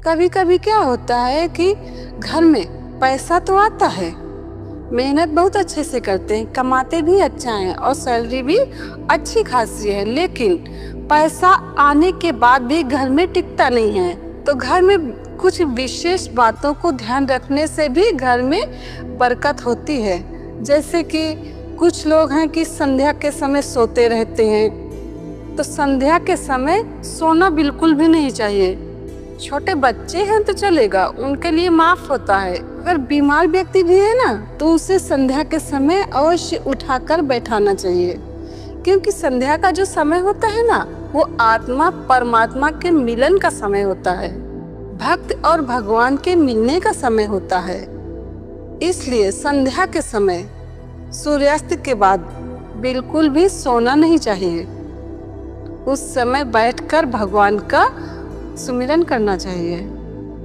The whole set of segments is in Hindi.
कभी कभी क्या होता है कि घर में पैसा तो आता है, मेहनत बहुत अच्छे से करते हैं, कमाते भी अच्छा है और सैलरी भी अच्छी खासी है, लेकिन पैसा आने के बाद भी घर में टिकता नहीं है। तो घर में कुछ विशेष बातों को ध्यान रखने से भी घर में बरकत होती है। जैसे कि कुछ लोग हैं कि संध्या के समय सोते रहते हैं, तो संध्या के समय सोना बिल्कुल भी नहीं चाहिए। छोटे बच्चे हैं तो चलेगा, उनके लिए माफ होता है। अगर बीमार व्यक्ति भी है ना, तो उसे संध्या के समय अवश्य उठाकर बैठाना चाहिए, क्योंकि संध्या का जो समय होता है ना, वो आत्मा परमात्मा के मिलन का समय होता है, भक्त और भगवान के मिलने का समय होता है। इसलिए संध्या के समय सूर्यास्त के बाद बिल्कुल भी सोना नहीं चाहिए। उस समय बैठकर भगवान का सुमिरन करना चाहिए।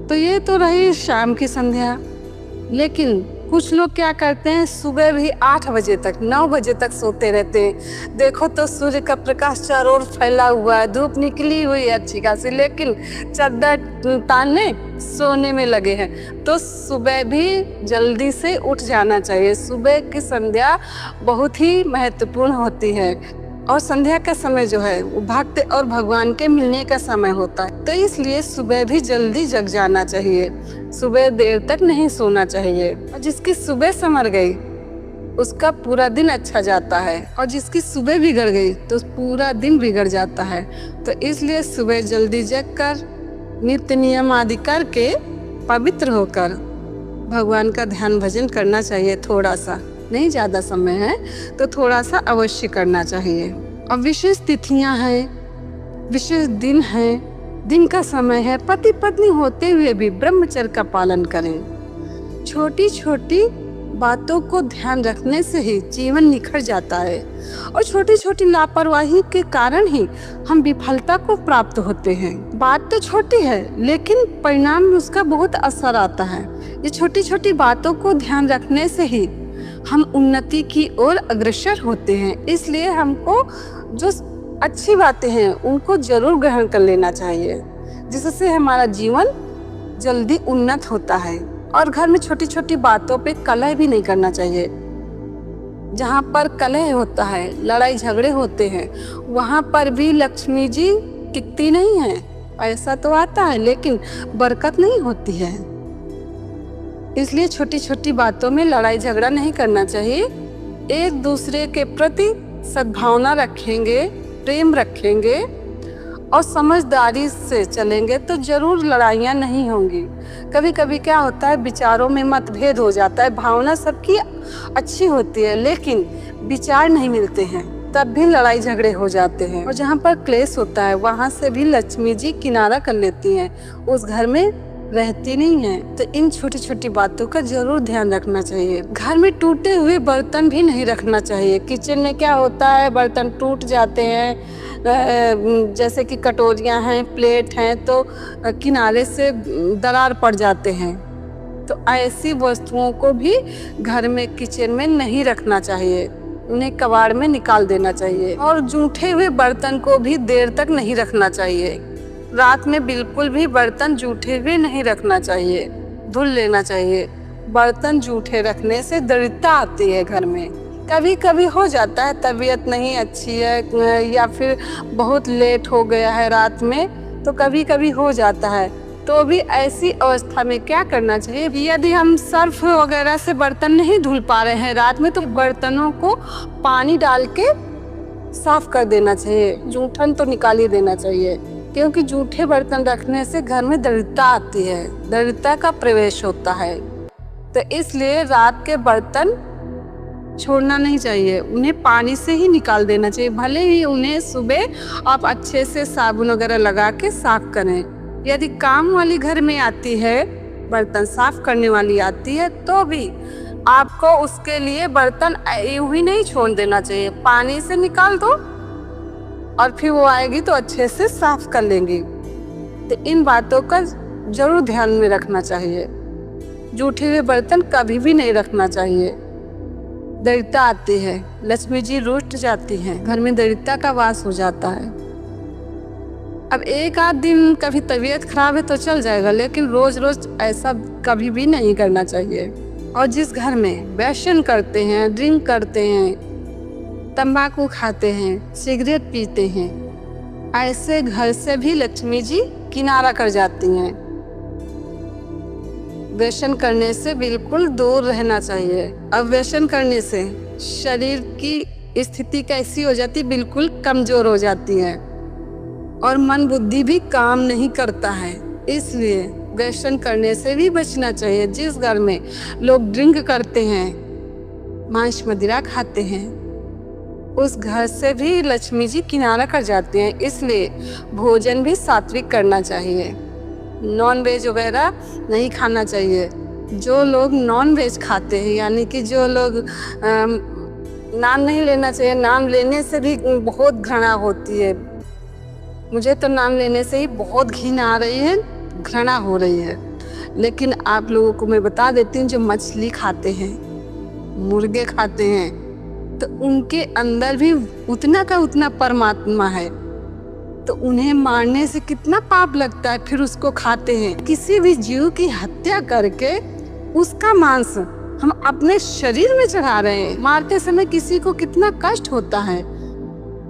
तो ये तो रही शाम की संध्या, लेकिन कुछ लोग क्या करते हैं, सुबह भी 8 बजे तक 9 बजे तक सोते रहते हैं। देखो तो सूर्य का प्रकाश चारों ओर फैला हुआ है, धूप निकली हुई है अच्छी खासी, लेकिन चादर ताने सोने में लगे हैं। तो सुबह भी जल्दी से उठ जाना चाहिए। सुबह की संध्या बहुत ही महत्वपूर्ण होती है और संध्या का समय जो है वो भक्त और भगवान के मिलने का समय होता है। तो इसलिए सुबह भी जल्दी जग जाना चाहिए, सुबह देर तक नहीं सोना चाहिए। और जिसकी सुबह संवर गई उसका पूरा दिन अच्छा जाता है, और जिसकी सुबह बिगड़ गई तो पूरा दिन बिगड़ जाता है। तो इसलिए सुबह जल्दी जग कर नित्य नियम आदि करके पवित्र होकर भगवान का ध्यान भजन करना चाहिए। थोड़ा सा नहीं, ज़्यादा समय है तो थोड़ा सा अवश्य करना चाहिए। और विशेष तिथियां हैं, विशेष दिन हैं, दिन का समय है, पति पत्नी होते हुए भी ब्रह्मचर्य का पालन करें। छोटी छोटी बातों को ध्यान रखने से ही जीवन निखर जाता है, और छोटी छोटी लापरवाही के कारण ही हम विफलता को प्राप्त होते हैं। बात तो छोटी है, लेकिन परिणाम में उसका बहुत असर आता है। ये छोटी छोटी बातों को ध्यान रखने से ही हम उन्नति की ओर अग्रसर होते हैं। इसलिए हमको जो अच्छी बातें हैं उनको जरूर ग्रहण कर लेना चाहिए, जिससे हमारा जीवन जल्दी उन्नत होता है। और घर में छोटी छोटी बातों पे कलह भी नहीं करना चाहिए। जहाँ पर कलह होता है, लड़ाई झगड़े होते हैं, वहाँ पर भी लक्ष्मी जी टिकती नहीं है। पैसा तो आता है लेकिन बरकत नहीं होती है। इसलिए छोटी छोटी बातों में लड़ाई झगड़ा नहीं करना चाहिए। एक दूसरे के प्रति सद्भावना रखेंगे, प्रेम रखेंगे और समझदारी से चलेंगे तो जरूर लड़ाइयाँ नहीं होंगी। कभी कभी क्या होता है, विचारों में मतभेद हो जाता है, भावना सबकी अच्छी होती है लेकिन विचार नहीं मिलते हैं, तब भी लड़ाई झगड़े हो जाते हैं। और जहाँ पर क्लेश होता है वहाँ से भी लक्ष्मी जी किनारा कर लेती हैं, उस घर में रहती नहीं है। तो इन छोटी छोटी बातों का जरूर ध्यान रखना चाहिए। घर में टूटे हुए बर्तन भी नहीं रखना चाहिए। किचन में क्या होता है, बर्तन टूट जाते हैं, जैसे कि कटोरियाँ हैं, प्लेट हैं, तो किनारे से दरार पड़ जाते हैं। तो ऐसी वस्तुओं को भी घर में किचन में नहीं रखना चाहिए, उन्हें कबाड़ में निकाल देना चाहिए। और जूठे हुए बर्तन को भी देर तक नहीं रखना चाहिए। रात में बिल्कुल भी बर्तन जूठे हुए नहीं रखना चाहिए, धुल लेना चाहिए। बर्तन जूठे रखने से दरिद्रता आती है घर में। कभी कभी हो जाता है, तबीयत नहीं अच्छी है या फिर बहुत लेट हो गया है रात में, तो कभी कभी हो जाता है। तो भी ऐसी अवस्था में क्या करना चाहिए, यदि हम सर्फ वगैरह से बर्तन नहीं धुल पा रहे हैं रात में, तो बर्तनों को पानी डाल के साफ कर देना चाहिए, जूठन तो निकाल ही देना चाहिए। क्योंकि जूठे बर्तन रखने से घर में दरिद्रता आती है, दरिद्रता का प्रवेश होता है। तो इसलिए रात के बर्तन छोड़ना नहीं चाहिए, उन्हें पानी से ही निकाल देना चाहिए। भले ही उन्हें सुबह आप अच्छे से साबुन वगैरह लगा के साफ करें। यदि काम वाली घर में आती है, बर्तन साफ करने वाली आती है, तो भी आपको उसके लिए बर्तन यूं ही नहीं छोड़ देना चाहिए। पानी से निकाल दो और फिर वो आएगी तो अच्छे से साफ कर लेंगी। तो इन बातों का जरूर ध्यान में रखना चाहिए। जूठे हुए बर्तन कभी भी नहीं रखना चाहिए, दरिद्रता आती है, लक्ष्मी जी रुष्ट जाती हैं, घर में दरिद्रता का वास हो जाता है। अब एक आध दिन कभी तबीयत खराब है तो चल जाएगा, लेकिन रोज रोज ऐसा कभी भी नहीं करना चाहिए। और जिस घर में व्यसन करते हैं, ड्रिंक करते हैं, तंबाकू खाते हैं, सिगरेट पीते हैं, ऐसे घर से भी लक्ष्मी जी किनारा कर जाती हैं। व्यसन करने से बिल्कुल दूर रहना चाहिए। अब व्यसन करने से शरीर की स्थिति कैसी हो जाती, बिल्कुल कमजोर हो जाती है और मन बुद्धि भी काम नहीं करता है। इसलिए व्यसन करने से भी बचना चाहिए। जिस घर में लोग ड्रिंक करते हैं, मांस मदिरा खाते हैं, उस घर से भी लक्ष्मी जी किनारा कर जाते हैं। इसलिए भोजन भी सात्विक करना चाहिए, नॉन वेज वगैरह नहीं खाना चाहिए। जो लोग नॉन वेज खाते हैं, यानी कि जो लोग नाम नहीं लेना चाहिए, नाम लेने से भी बहुत घृणा होती है। मुझे तो नाम लेने से ही बहुत घिन आ रही है, घृणा हो रही है। लेकिन आप लोगों को मैं बता देती हूँ, जो मछली खाते हैं, मुर्गे खाते हैं, तो उनके अंदर भी उतना का उतना परमात्मा है। तो उन्हें मारने से कितना पाप लगता है, फिर उसको खाते हैं। किसी भी जीव की हत्या करके उसका मांस हम अपने शरीर में चढ़ा रहे हैं। मारते समय किसी को कितना कष्ट होता है,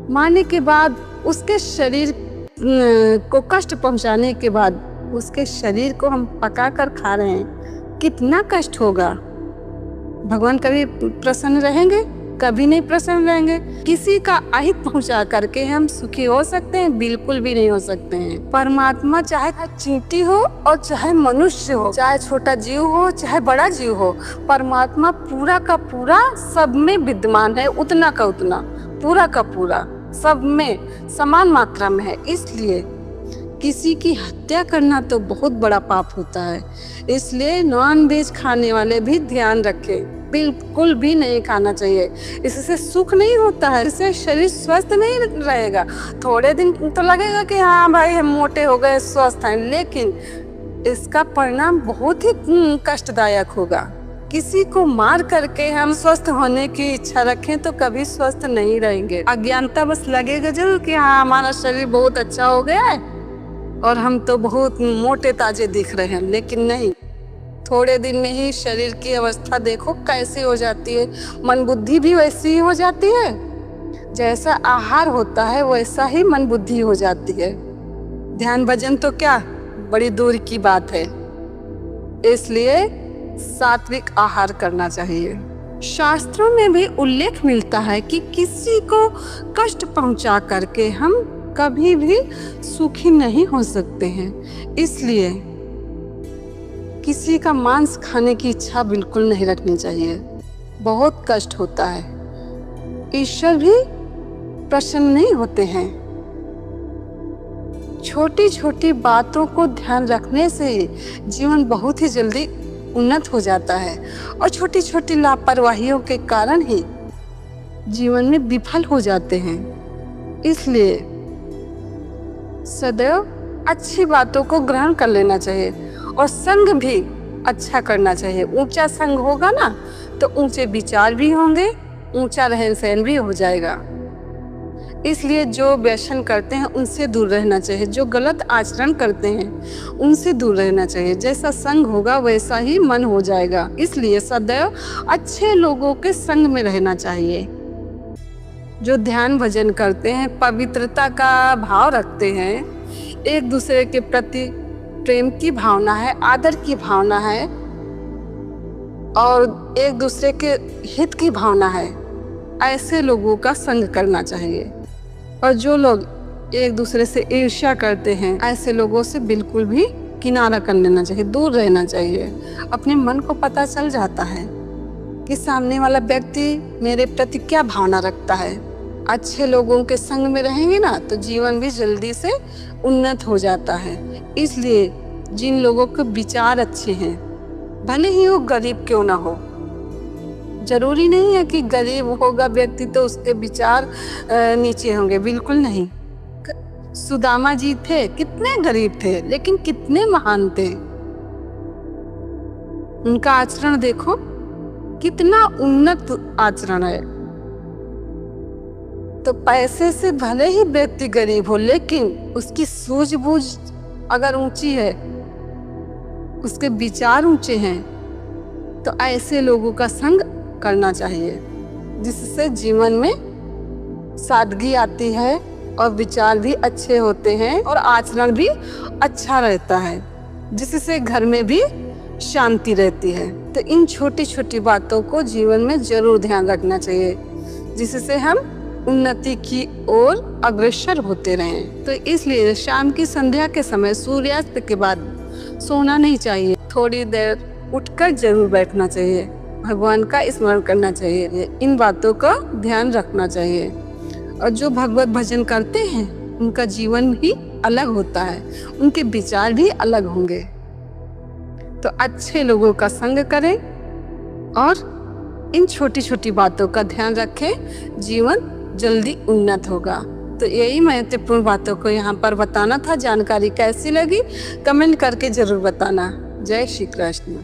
मारने के बाद उसके शरीर को कष्ट पहुंचाने के बाद उसके शरीर को हम पका कर खा रहे हैं, कितना कष्ट होगा। भगवान कभी प्रसन्न रहेंगे? कभी नहीं प्रसन्न रहेंगे। किसी का अहित पहुंचा करके हम सुखी हो सकते हैं? बिल्कुल भी नहीं हो सकते हैं। परमात्मा चाहे चींटी हो और चाहे मनुष्य हो, चाहे छोटा जीव हो चाहे बड़ा जीव हो, परमात्मा पूरा का पूरा सब में विद्यमान है, उतना का उतना, पूरा का पूरा सब में समान मात्रा में है। इसलिए किसी की हत्या करना तो बहुत बड़ा पाप होता है। इसलिए नॉन वेज खाने वाले भी ध्यान रखें, बिल्कुल भी नहीं खाना चाहिए। इससे सुख नहीं होता है, इससे शरीर स्वस्थ नहीं रहेगा। थोड़े दिन तो लगेगा कि हाँ भाई हम मोटे हो गए, स्वस्थ हैं, लेकिन इसका परिणाम बहुत ही कष्टदायक होगा। किसी को मार करके हम स्वस्थ होने की इच्छा रखें तो कभी स्वस्थ नहीं रहेंगे। अज्ञानता बस लगेगा जरूर कि हाँ हमारा शरीर बहुत अच्छा हो गया है और हम तो बहुत मोटे ताजे दिख रहे हैं, लेकिन नहीं, थोड़े दिन में ही शरीर की अवस्था देखो कैसी हो जाती है। मन बुद्धि भी वैसी ही हो जाती है। जैसा आहार होता है वैसा ही मन बुद्धि हो जाती है। ध्यान भजन तो क्या बड़ी दूर की बात है। इसलिए सात्विक आहार करना चाहिए। शास्त्रों में भी उल्लेख मिलता है कि किसी को कष्ट पहुंचा करके हम कभी भी सुखी नहीं हो सकते हैं। इसलिए किसी का मांस खाने की इच्छा बिल्कुल नहीं रखनी चाहिए, बहुत कष्ट होता है। ईश्वर भी प्रसन्न नहीं होते हैं। छोटी छोटी बातों को ध्यान रखने से जीवन बहुत ही जल्दी उन्नत हो जाता है और छोटी छोटी लापरवाहियों के कारण ही जीवन में विफल हो जाते हैं। इसलिए सदैव अच्छी बातों को ग्रहण कर लेना चाहिए और संग भी अच्छा करना चाहिए। ऊंचा संग होगा ना तो ऊंचे विचार भी होंगे, ऊंचा रहन सहन भी हो जाएगा। इसलिए जो व्यसन करते हैं उनसे दूर रहना चाहिए, जो गलत आचरण करते हैं उनसे दूर रहना चाहिए। जैसा संग होगा वैसा ही मन हो जाएगा। इसलिए सदैव अच्छे लोगों के संग में रहना चाहिए। जो ध्यान भजन करते हैं, पवित्रता का भाव रखते हैं, एक दूसरे के प्रति प्रेम की भावना है, आदर की भावना है और एक दूसरे के हित की भावना है, ऐसे लोगों का संग करना चाहिए। और जो लोग एक दूसरे से ईर्ष्या करते हैं, ऐसे लोगों से बिल्कुल भी किनारा कर लेना चाहिए, दूर रहना चाहिए। अपने मन को पता चल जाता है कि सामने वाला व्यक्ति मेरे प्रति क्या भावना रखता है। अच्छे लोगों के संग में रहेंगे ना तो जीवन भी जल्दी से उन्नत हो जाता है। इसलिए जिन लोगों के विचार अच्छे हैं, भले ही वो गरीब क्यों ना हो, जरूरी नहीं है कि गरीब होगा व्यक्ति तो उसके विचार नीचे होंगे, बिल्कुल नहीं। सुदामा जी थे, कितने गरीब थे लेकिन कितने महान थे। उनका आचरण देखो कितना उन्नत आचरण है। तो पैसे से भले ही व्यक्ति गरीब हो, लेकिन उसकी सूझबूझ अगर ऊंची है, उसके विचार ऊंचे हैं, तो ऐसे लोगों का संग करना चाहिए, जिससे जीवन में सादगी आती है और विचार भी अच्छे होते हैं और आचरण भी अच्छा रहता है, जिससे घर में भी शांति रहती है। तो इन छोटी छोटी बातों को जीवन में जरूर ध्यान रखना चाहिए, जिससे हम उन्नति की ओर अग्रसर होते रहें। तो इसलिए शाम की संध्या के समय सूर्यास्त के बाद सोना नहीं चाहिए, थोड़ी देर उठकर जरूर बैठना चाहिए, भगवान का स्मरण करना चाहिए, इन बातों का ध्यान रखना चाहिए। और जो भगवत भजन करते हैं उनका जीवन ही अलग होता है, उनके विचार भी अलग होंगे। तो अच्छे लोगों का संग करें और इन छोटी छोटी बातों का ध्यान रखें, जीवन जल्दी उन्नत होगा। तो यही महत्वपूर्ण बातों को यहाँ पर बताना था। जानकारी कैसी लगी कमेंट करके जरूर बताना। जय श्री कृष्ण।